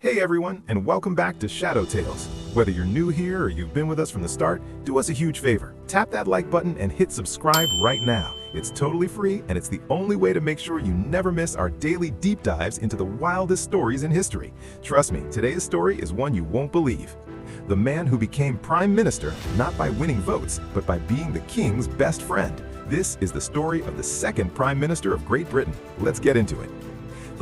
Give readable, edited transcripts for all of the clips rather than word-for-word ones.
Hey everyone, and welcome back to Shadow Tales. Whether you're new here or you've been with us from the start, do us a huge favor. Tap that like button and hit subscribe right now. It's totally free, and it's the only way to make sure you never miss our daily deep dives into the wildest stories in history. Trust me, today's story is one you won't believe. The man who became prime minister, not by winning votes, but by being the king's best friend. This is the story of the second prime minister of Great Britain. Let's get into it.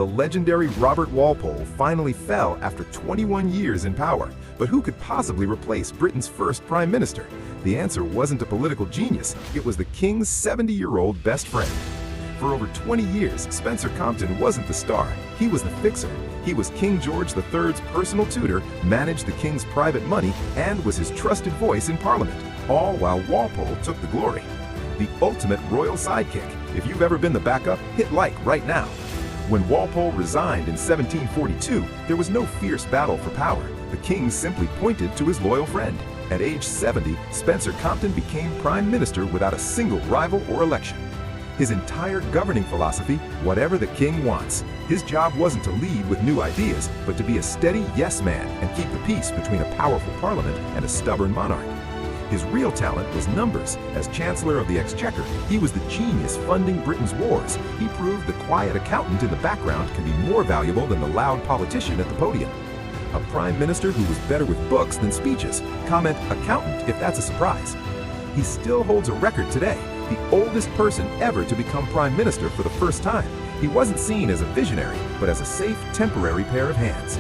The legendary Robert Walpole finally fell after 21 years in power. But who could possibly replace Britain's first prime minister? The answer wasn't a political genius, it was the king's 70-year-old best friend. For over 20 years, Spencer Compton wasn't the star, he was the fixer. He was King George III's personal tutor, managed the king's private money, and was his trusted voice in Parliament, all while Walpole took the glory. The ultimate royal sidekick. If you've ever been the backup, hit like right now. When Walpole resigned in 1742, there was no fierce battle for power. The king simply pointed to his loyal friend. At age 70, Spencer Compton became prime minister without a single rival or election. His entire governing philosophy, whatever the king wants. His job wasn't to lead with new ideas, but to be a steady yes man and keep the peace between a powerful parliament and a stubborn monarch. His real talent was numbers. As Chancellor of the Exchequer, he was the genius funding Britain's wars. He proved the quiet accountant in the background can be more valuable than the loud politician at the podium. A prime minister who was better with books than speeches. Comment accountant if that's a surprise. He still holds a record today, the oldest person ever to become prime minister for the first time. He wasn't seen as a visionary, but as a safe, temporary pair of hands.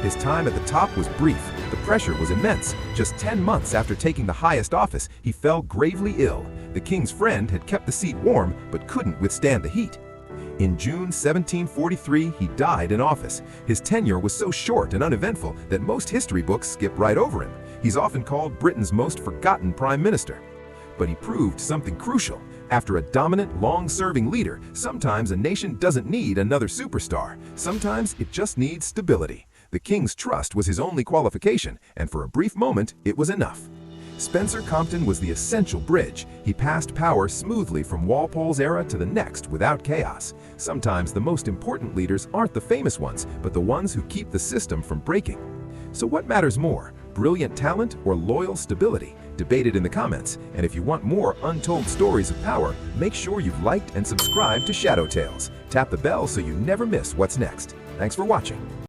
His time at the top was brief. The pressure was immense. Just 10 months after taking the highest office, he fell gravely ill. The king's friend had kept the seat warm, but couldn't withstand the heat. In June 1743, he died in office. His tenure was so short and uneventful that most history books skip right over him. He's often called Britain's most forgotten prime minister. But he proved something crucial. After a dominant, long-serving leader, sometimes a nation doesn't need another superstar. Sometimes it just needs stability. The king's trust was his only qualification, and for a brief moment, it was enough. Spencer Compton was the essential bridge. He passed power smoothly from Walpole's era to the next without chaos. Sometimes the most important leaders aren't the famous ones, but the ones who keep the system from breaking. So what matters more, brilliant talent or loyal stability? Debate it in the comments, and if you want more untold stories of power, make sure you've liked and subscribed to Shadow Tales. Tap the bell so you never miss what's next. Thanks for watching.